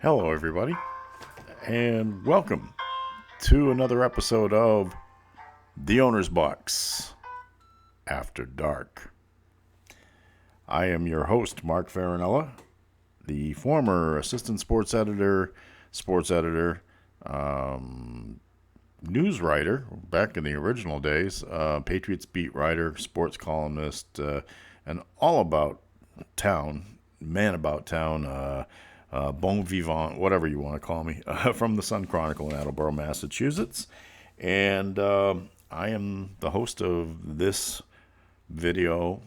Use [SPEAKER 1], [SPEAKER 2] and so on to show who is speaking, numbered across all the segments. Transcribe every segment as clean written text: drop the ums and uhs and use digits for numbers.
[SPEAKER 1] Hello, everybody, and welcome to another episode of The Owner's Box After Dark. I am your host, Mark Farinella, the former assistant sports editor, news writer back in the original days, Patriots beat writer, sports columnist, and all about town, man about town, bon vivant, whatever you want to call me, from the Sun Chronicle in Attleboro, Massachusetts. And I am the host of this video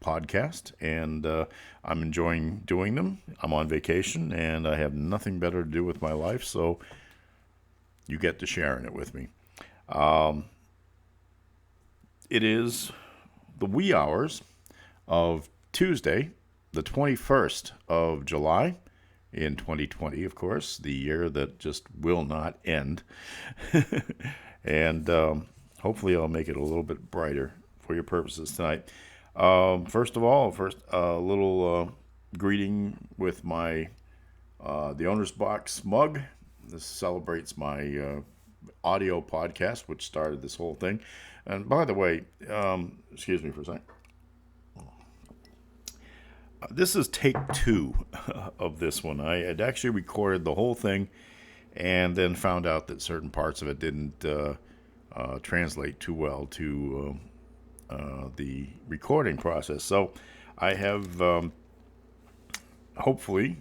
[SPEAKER 1] podcast, and I'm enjoying doing them. I'm on vacation, and I have nothing better to do with my life, so you get to sharing it with me. It is the wee hours of Tuesday, the 21st of July in 2020, of course, the year that just will not end. And hopefully I'll make it a little bit brighter for your purposes tonight. First, a little greeting with my The Owner's Box mug. This celebrates my audio podcast, which started this whole thing. And by the way, excuse me for a second. This is take 2 of this one. I had actually recorded the whole thing and then found out that certain parts of it didn't translate too well to the recording process. So I have hopefully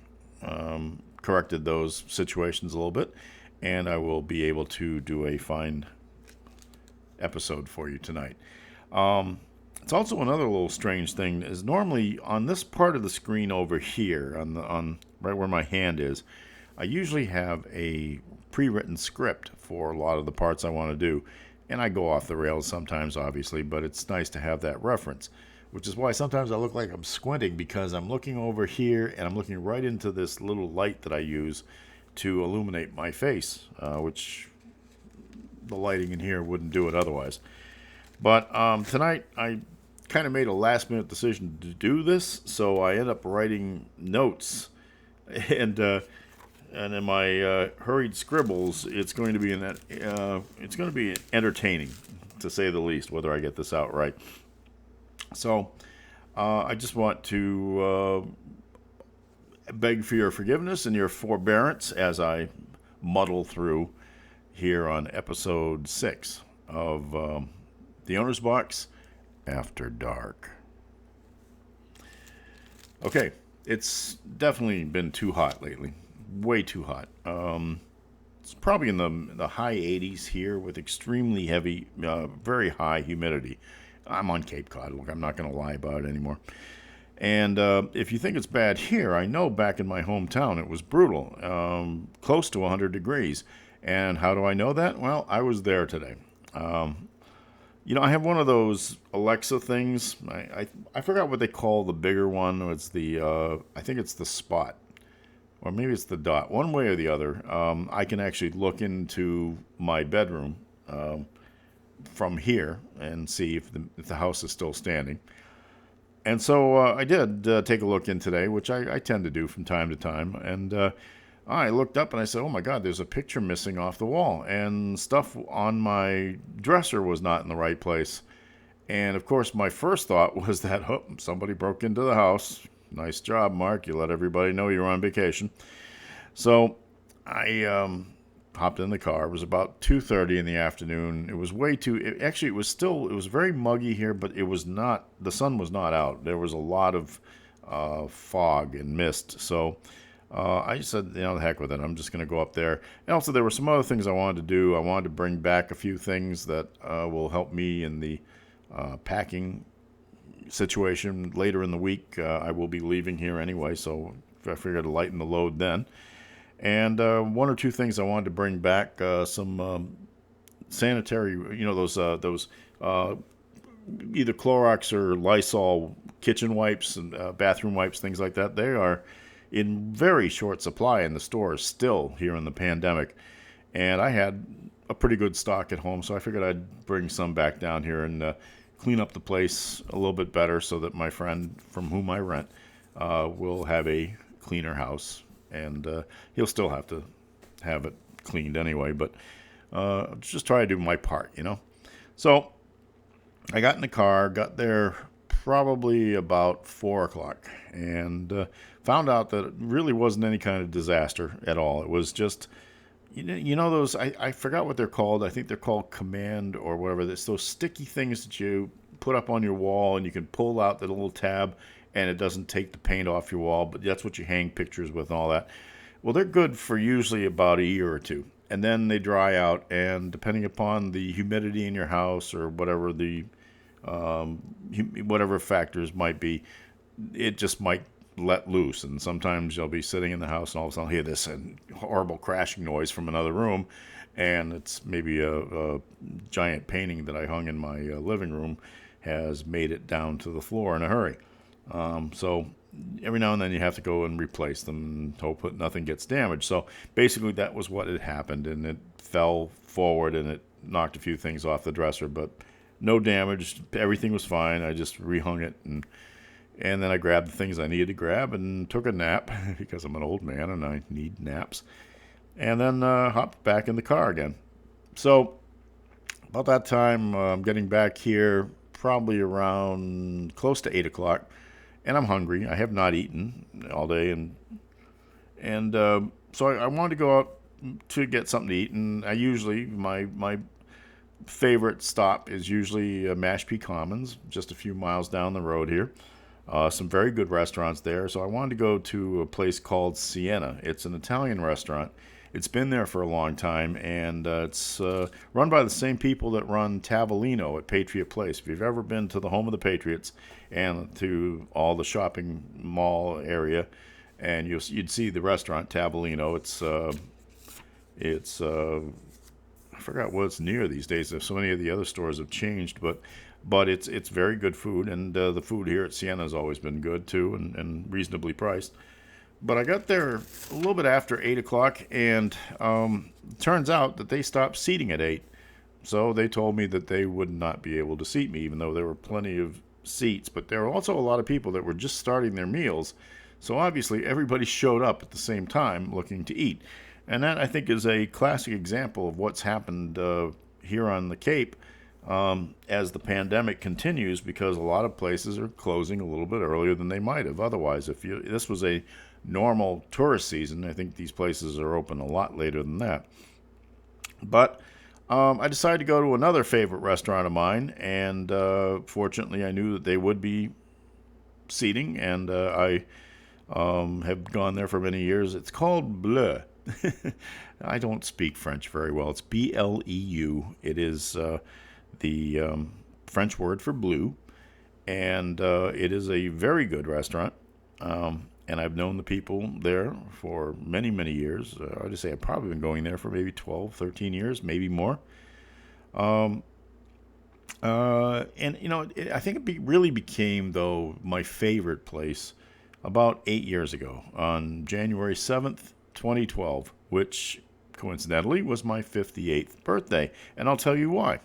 [SPEAKER 1] corrected those situations a little bit, and I will be able to do a fine episode for you tonight. It's also another little strange thing is normally on this part of the screen over here, on right where my hand is, I usually have a pre-written script for a lot of the parts I want to do, and I go off the rails sometimes, obviously, but it's nice to have that reference, which is why sometimes I look like I'm squinting because I'm looking over here and I'm looking right into this little light that I use to illuminate my face, which the lighting in here wouldn't do it otherwise. But tonight I kind of made a last minute decision to do this, so I end up writing notes, and in my hurried scribbles, it's going to be entertaining, to say the least, whether I get this out right. So I just want to beg for your forgiveness and your forbearance as I muddle through here on episode 6 of The Owner's Box After Dark. Okay, it's definitely been too hot lately. Way too hot. It's probably in the high 80s here with extremely heavy, very high humidity. I'm on Cape Cod. Look, I'm not going to lie about it anymore. And if you think it's bad here, I know back in my hometown it was brutal, close to 100 degrees. And how do I know that? Well, I was there today. I have one of those Alexa things. I forgot what they call the bigger one. It's I think it's the Spot, or maybe it's the Dot. One way or the other, I can actually look into my bedroom from here and see if the house is still standing. And so I did take a look in today, which I tend to do from time to time. And I looked up and I said, oh my God, there's a picture missing off the wall. And stuff on my dresser was not in the right place. And of course, my first thought was that somebody broke into the house. Nice job, Mark. You let everybody know you were on vacation. So I hopped in the car. It was about 2:30 in the afternoon. It was it was very muggy here, but it was not, the sun was not out. There was a lot of fog and mist. So I just said, the heck with it. I'm just going to go up there. And also there were some other things I wanted to do. I wanted to bring back a few things that will help me in the packing situation later in the week. I will be leaving here anyway, so I figured to lighten the load then. And one or two things I wanted to bring back, some sanitary, those either Clorox or Lysol kitchen wipes and bathroom wipes, things like that. They are in very short supply in the stores still here in the pandemic. And I had a pretty good stock at home, so I figured I'd bring some back down here and clean up the place a little bit better so that my friend from whom I rent will have a cleaner house and he'll still have to have it cleaned anyway. But just try to do my part, you know. So I got in the car, got there probably about 4 o'clock, and found out that it really wasn't any kind of disaster at all. It was just, you know those, I forgot what they're called. I think they're called command or whatever. It's those sticky things that you put up on your wall, and you can pull out the little tab, and it doesn't take the paint off your wall, but that's what you hang pictures with and all that. Well, they're good for usually about a year or two, and then they dry out, and depending upon the humidity in your house or whatever the whatever factors might be, it just might let loose. And sometimes you'll be sitting in the house and all of a sudden hear this horrible crashing noise from another room, and it's maybe a giant painting that I hung in my living room has made it down to the floor in a hurry. So every now and then you have to go and replace them and hope that nothing gets damaged. So basically that was what had happened, and it fell forward and it knocked a few things off the dresser, but no damage. Everything was fine. I just rehung it, and then I grabbed the things I needed to grab and took a nap because I'm an old man and I need naps, and then hopped back in the car again. So about that time, I'm getting back here probably around close to 8 o'clock, and I'm hungry. I have not eaten all day, and so I wanted to go out to get something to eat, and I usually, my favorite stop is usually Mashpee Commons, just a few miles down the road here. Some very good restaurants there. So I wanted to go to a place called Sienna. It's an Italian restaurant. It's been there for a long time, and it's run by the same people that run Tavolino at Patriot Place. If you've ever been to the home of the Patriots and to all the shopping mall area, and you'd see the restaurant Tavolino. It's I forgot what it's near these days. So many of the other stores have changed, but it's very good food, and the food here at Sienna has always been good too, and reasonably priced. But I got there a little bit after 8 o'clock, and turns out that they stopped seating at 8. So they told me that they would not be able to seat me, even though there were plenty of seats. But there were also a lot of people that were just starting their meals. So obviously everybody showed up at the same time looking to eat. And that, I think, is a classic example of what's happened here on the Cape as the pandemic continues, because a lot of places are closing a little bit earlier than they might have otherwise. If this was a normal tourist season, I think these places are open a lot later than that. But I decided to go to another favorite restaurant of mine, and fortunately I knew that they would be seating, and I have gone there for many years. It's called Bleu. I don't speak French very well. It's Bleu. It is the French word for blue, and it is a very good restaurant. And I've known the people there for many, many years. I would say I've probably been going there for maybe 12, 13 years, maybe more. And, you know, I think it really became, though, my favorite place about 8 years ago, on January 7th, 2012, which coincidentally was my 58th birthday, and I'll tell you why.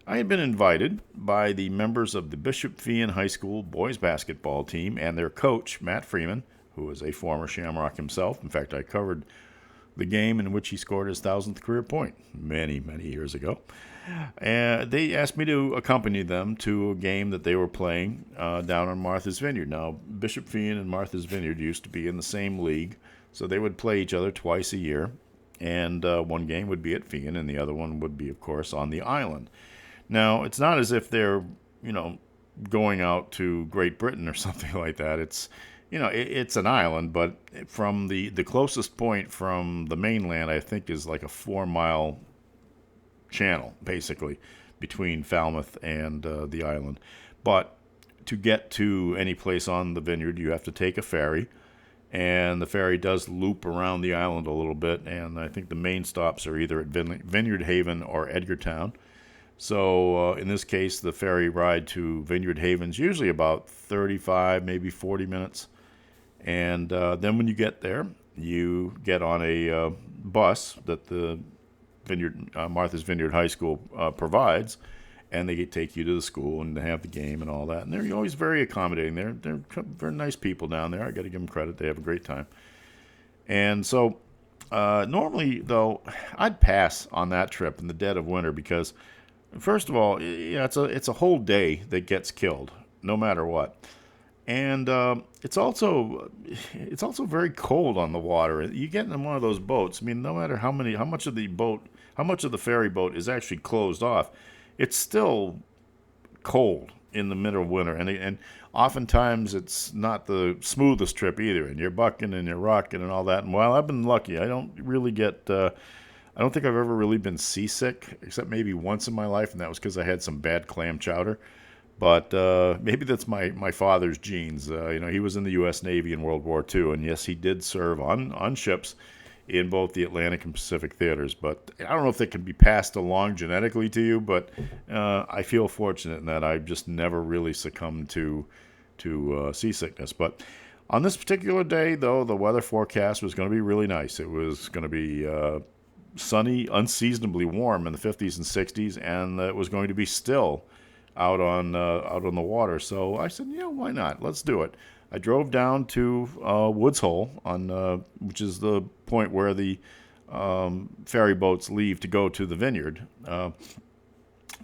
[SPEAKER 1] I had been invited by the members of the Bishop Feion High School boys basketball team and their coach, Matt Freeman, who is a former Shamrock himself. In fact, I covered the game in which he scored his 1,000th career point many, many years ago. And they asked me to accompany them to a game that they were playing down on Martha's Vineyard. Now, Bishop Feion and Martha's Vineyard used to be in the same league, so they would play each other twice a year. And one game would be at Feion, and the other one would be, of course, on the island. Now, it's not as if they're, you know, going out to Great Britain or something like that. It's, you know, it's an island, but from the closest point from the mainland, I think, is like a 4-mile channel, basically, between Falmouth and the island. But to get to any place on the vineyard, you have to take a ferry, and the ferry does loop around the island a little bit, and I think the main stops are either at Vineyard Haven or Edgartown. So in this case, the ferry ride to Vineyard Haven is usually about 35, maybe 40 minutes. And then when you get there, you get on a bus that the Martha's Vineyard High School provides, and they take you to the school and they have the game and all that. And they're always very accommodating. They're very nice people down there. I got to give them credit. They have a great time. And so normally, though, I'd pass on that trip in the dead of winter because, first of all, yeah, it's a whole day that gets killed, no matter what. And it's also very cold on the water. You get in one of those boats. I mean, no matter how much of the ferry boat is actually closed off, it's still cold in the middle of winter, and oftentimes it's not the smoothest trip either. And you're bucking and you're rocking and all that. And while I've been lucky, I don't really get. I don't think I've ever really been seasick, except maybe once in my life, and that was because I had some bad clam chowder. But maybe that's my father's genes. He was in the U.S. Navy in World War II, and yes, he did serve on ships in both the Atlantic and Pacific theaters. But I don't know if that can be passed along genetically to you, but I feel fortunate in that I've just never really succumbed to seasickness. But on this particular day, though, the weather forecast was going to be really nice. It was going to be sunny, unseasonably warm in the 50s and 60s, and it was going to be still out on the water. So I said, why not? Let's do it. I drove down to Woods Hole, which is the point where the ferry boats leave to go to the vineyard,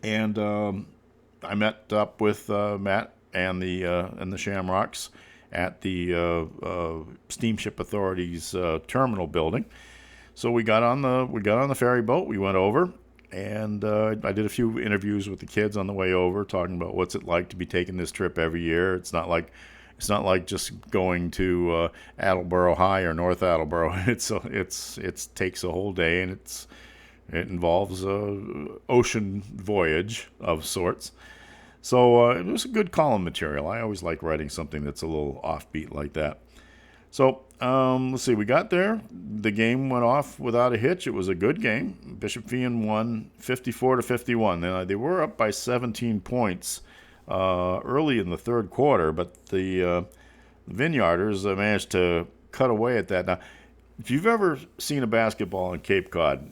[SPEAKER 1] and I met up with Matt and the Shamrocks at the Steamship Authority's terminal building. So we got on the ferry boat. We went over, and I did a few interviews with the kids on the way over, talking about what's it like to be taking this trip every year. It's not like just going to Attleboro High or North Attleboro. It takes a whole day, and it involves a ocean voyage of sorts. So it was a good column material. I always like writing something that's a little offbeat like that. So let's see. We got there. The game went off without a hitch. It was a good game. Bishop Feehan won 54-51. They were up by 17 points early in the third quarter, but the Vineyarders managed to cut away at that. Now, if you've ever seen a basketball in Cape Cod,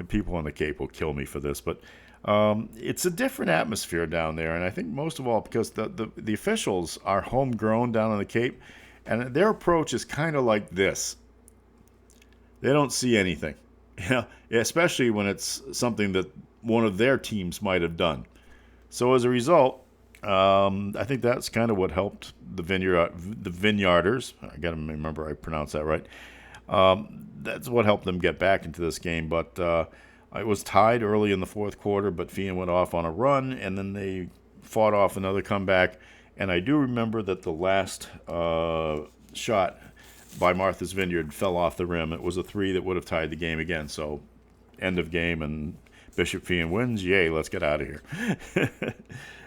[SPEAKER 1] people on the Cape will kill me for this, but it's a different atmosphere down there, and I think most of all because the officials are homegrown down on the Cape, and their approach is kind of like this. They don't see anything, especially when it's something that one of their teams might have done. So as a result, I think that's kind of what helped the Vineyarders. I got to remember I pronounced that right. That's what helped them get back into this game. But it was tied early in the fourth quarter, but Feehan went off on a run, and then they fought off another comeback. And I do remember that the last shot by Martha's Vineyard fell off the rim. It was a three that would have tied the game again. So end of game, and Bishop Feehan wins. Yay, let's get out of here.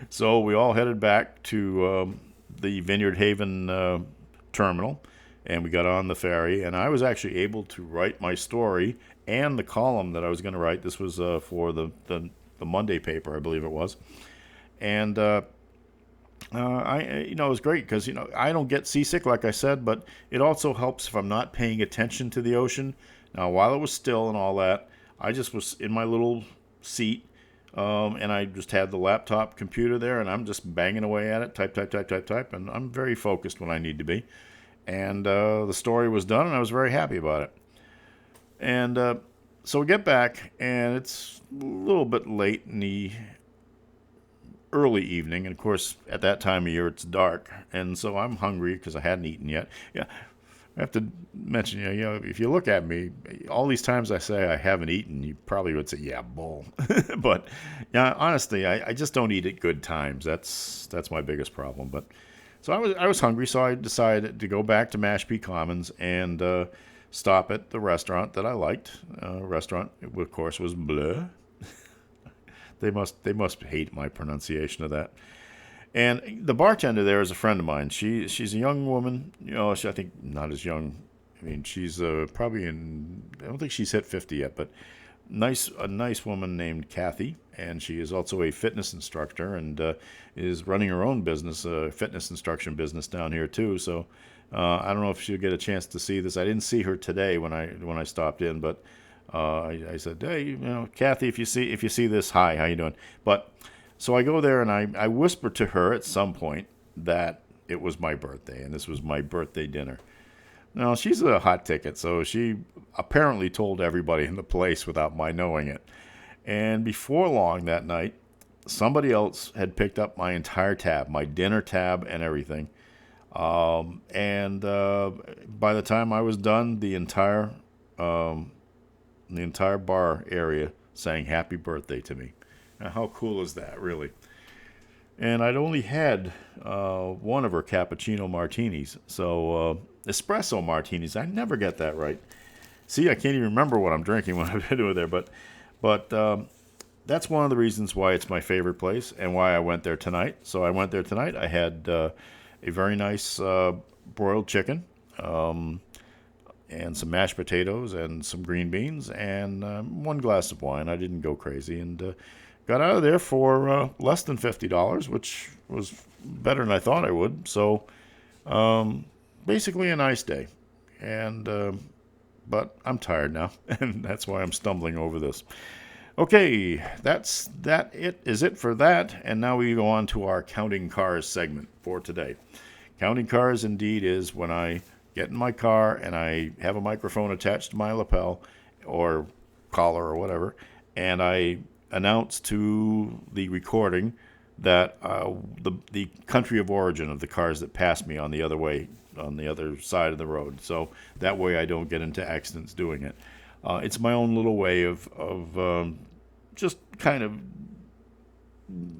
[SPEAKER 1] So we all headed back to the Vineyard Haven terminal, and we got on the ferry. And I was actually able to write my story and the column that I was going to write. This was for the Monday paper, I believe it was. And it was great because I don't get seasick, like I said, but it also helps if I'm not paying attention to the ocean. Now, while it was still and all that, I just was in my little seat, and I just had the laptop computer there, and I'm just banging away at it, type, and I'm very focused when I need to be. And the story was done, and I was very happy about it. And so we get back, and it's a little bit late in the early evening, and of course at that time of year it's dark, and so I'm hungry because I hadn't eaten yet. I have to mention, if you look at me, all these times I say I haven't eaten, you probably would say, yeah, bull. But honestly, I just don't eat at good times. That's my biggest problem. But so I was hungry, so I decided to go back to Mashpee Commons and stop at the restaurant that I liked. Restaurant, of course, was Bleu. They must hate my pronunciation of that. And the bartender there is a friend of mine. She's a young woman. I think not as young. I mean, she's probably I don't think she's hit 50 yet, but a nice woman named Kathy, and she is also a fitness instructor and is running her own business, fitness instruction business down here too. So I don't know if she'll get a chance to see this. I didn't see her today when I stopped in, but I said, hey, Kathy, if you see this, hi, how you doing? But so I go there and I whisper to her at some point that it was my birthday and this was my birthday dinner. No, she's a hot ticket, so she apparently told everybody in the place without my knowing it. And before long that night, somebody else had picked up my entire tab, my dinner tab and everything. And by the time I was done, the entire bar area sang "Happy Birthday" to me. Now, how cool is that, really? And I'd only had one of her cappuccino martinis, so espresso martinis. I never get that right. See, I can't even remember what I'm drinking when I've been with there, but that's one of the reasons why it's my favorite place and why I went there tonight. So I went there tonight. I had a very nice broiled chicken, and some mashed potatoes and some green beans and one glass of wine. I didn't go crazy and got out of there for less than $50, which was better than I thought I would. So basically a nice day. And but I'm tired now, and that's why I'm stumbling over this. Okay, is it for that. And now we go on to our Counting Cars segment for today. Counting cars indeed is when I get in my car and I have a microphone attached to my lapel or collar or whatever, and I announce to the recording that the country of origin of the cars that pass me on the other side of the road. So that way I don't get into accidents doing it. It's my own little way of just kind of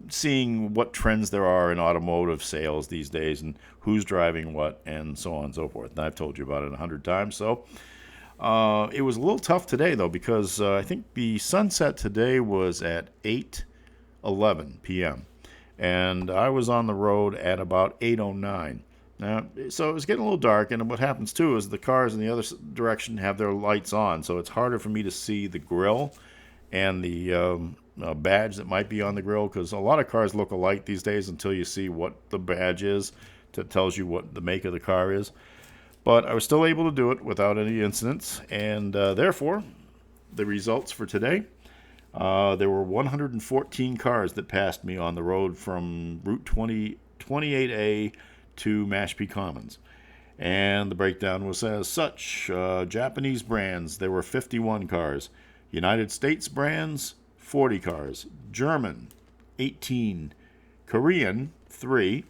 [SPEAKER 1] seeing what trends there are in automotive sales these days and who's driving what and so on and so forth. And I've told you about it 100 times. So it was a little tough today, though, because I think the sunset today was at 8:11 p.m. And I was on the road at about 8:09. Now, so it was getting a little dark, and what happens, too, is the cars in the other direction have their lights on, so it's harder for me to see the grill and the badge that might be on the grill, because a lot of cars look alike these days until you see what the badge is that tells you what the make of the car is. But I was still able to do it without any incidents, and therefore, the results for today, there were 114 cars that passed me on the road from Route 28A to Mashpee Commons. And the breakdown was as such. Japanese brands, there were 51 cars. United States brands, 40 cars. German, 18. Korean, 3.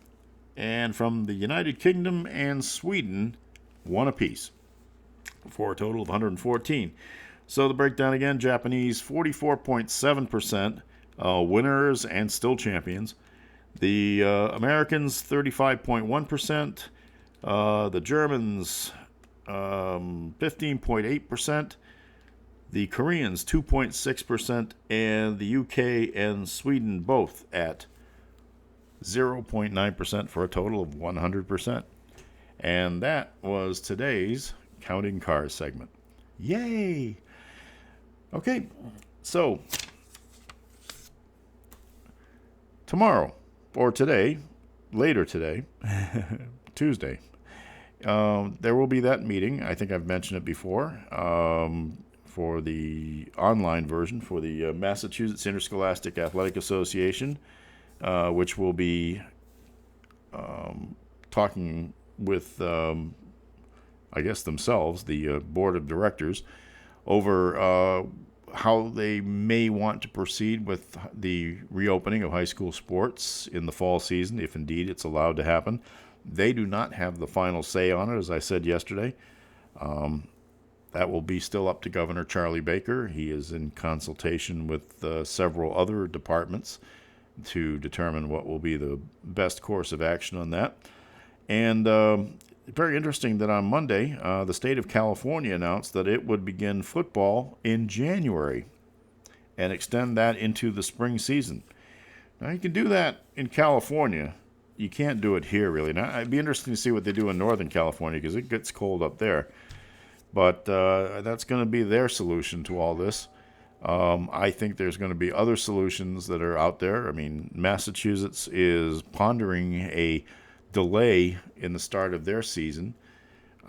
[SPEAKER 1] And from the United Kingdom and Sweden, 1 apiece, for a total of 114. So the breakdown again, Japanese, 44.7%, winners and still champions. The Americans, 35.1%. The Germans, 15.8%. The Koreans, 2.6%. And the UK and Sweden both at 0.9% for a total of 100%. And that was today's Counting Cars segment. Yay! Okay, so tomorrow, or today, later today, Tuesday, there will be that meeting. I think I've mentioned it before, for the online version for the Massachusetts Interscholastic Athletic Association, which will be talking with, I guess, themselves, the board of directors, over how they may want to proceed with the reopening of high school sports in the fall season, if indeed it's allowed to happen. They do not have the final say on it, as I said yesterday. That will be still up to Governor Charlie Baker. He is in consultation with several other departments to determine what will be the best course of action on that. And very interesting that on Monday, the state of California announced that it would begin football in January and extend that into the spring season. Now, you can do that in California. You can't do it here, really. Now, it'd be interesting to see what they do in Northern California, because it gets cold up there. But that's going to be their solution to all this. I think there's going to be other solutions that are out there. I mean, Massachusetts is pondering a delay in the start of their season.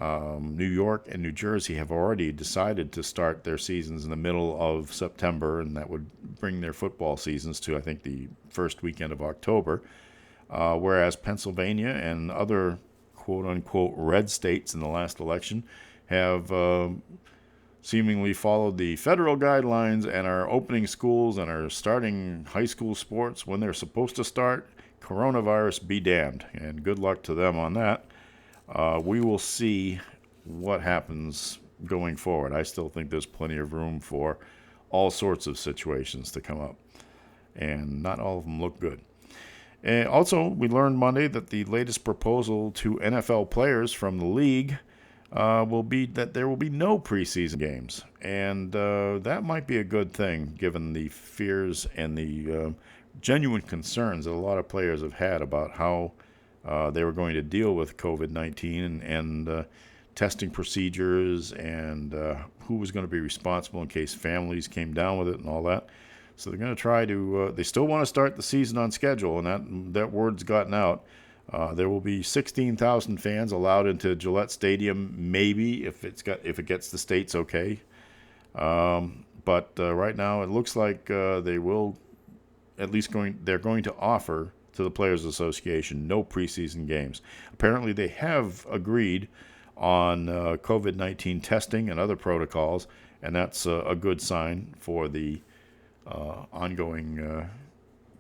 [SPEAKER 1] New York and New Jersey have already decided to start their seasons in the middle of September, and that would bring their football seasons to, I think, the first weekend of October. Whereas Pennsylvania and other quote-unquote red states in the last election have seemingly followed the federal guidelines and are opening schools and are starting high school sports when they're supposed to start. Coronavirus be damned, and good luck to them on that. We will see what happens going forward. I still think there's plenty of room for all sorts of situations to come up, and not all of them look good. And also, we learned Monday that the latest proposal to NFL players from the league will be that there will be no preseason games, and that might be a good thing given the fears and the genuine concerns that a lot of players have had about how they were going to deal with COVID-19 and testing procedures and who was going to be responsible in case families came down with it and all that. So they're going to try to, they still want to start the season on schedule, and that word's gotten out. There will be 16,000 fans allowed into Gillette Stadium, maybe if it gets the states okay. But right now it looks like they will they're going to offer to the Players Association no preseason games. Apparently they have agreed on COVID-19 testing and other protocols, and that's a good sign for the ongoing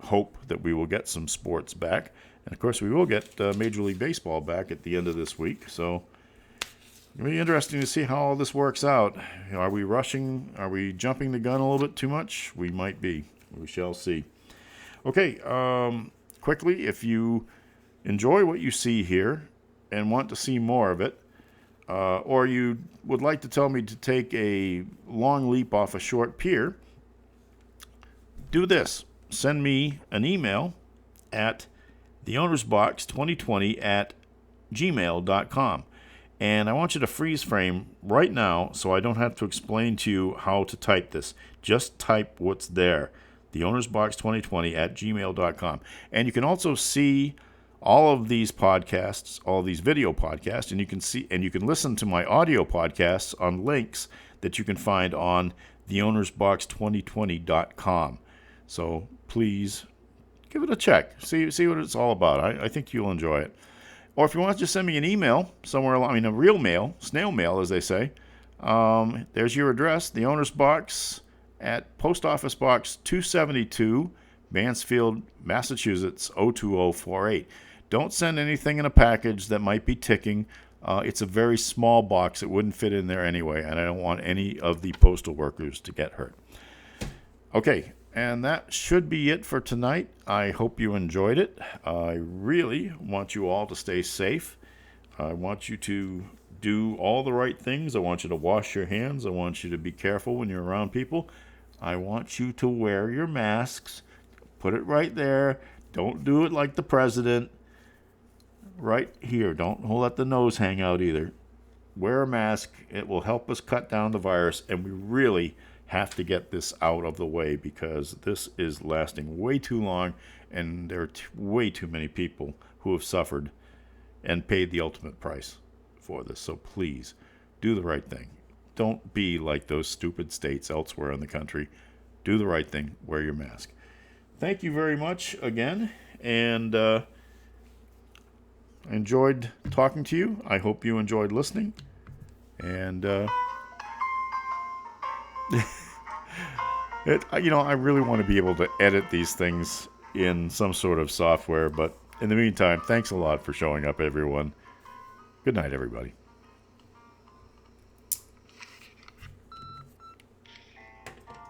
[SPEAKER 1] hope that we will get some sports back. And of course we will get Major League Baseball back at the end of this week, so it'll be interesting to see how all this works out. Are we rushing? Are we jumping the gun a little bit too much? We might be. We shall see. Okay, quickly, if you enjoy what you see here and want to see more of it, or you would like to tell me to take a long leap off a short pier, do this. Send me an email at theownersbox2020@gmail.com. And I want you to freeze frame right now so I don't have to explain to you how to type this. Just type what's there. theownersbox2020@gmail.com. And you can also see all of these podcasts, all of these video podcasts, and you can listen to my audio podcasts on links that you can find on theownersbox2020.com. So please give it a check. See what it's all about. I think you'll enjoy it. Or if you want to just send me an email somewhere along, a real mail, snail mail, as they say. There's your address, the Owner's Box at Post Office Box 272, Mansfield, Massachusetts, 02048. Don't send anything in a package that might be ticking. It's a very small box. It wouldn't fit in there anyway, and I don't want any of the postal workers to get hurt. Okay, and that should be it for tonight. I hope you enjoyed it. I really want you all to stay safe. I want you to do all the right things. I want you to wash your hands. I want you to be careful when you're around people. I want you to wear your masks. Put it right there. Don't do it like the president. Right here. Don't let the nose hang out either. Wear a mask. It will help us cut down the virus, and we really have to get this out of the way because this is lasting way too long, and there are way too many people who have suffered and paid the ultimate price for this. So please, do the right thing. Don't be like those stupid states elsewhere in the country. Do the right thing. Wear your mask. Thank you very much again, and I enjoyed talking to you. I hope you enjoyed listening, and I really want to be able to edit these things in some sort of software, but in the meantime, thanks a lot for showing up, everyone. Good night, everybody.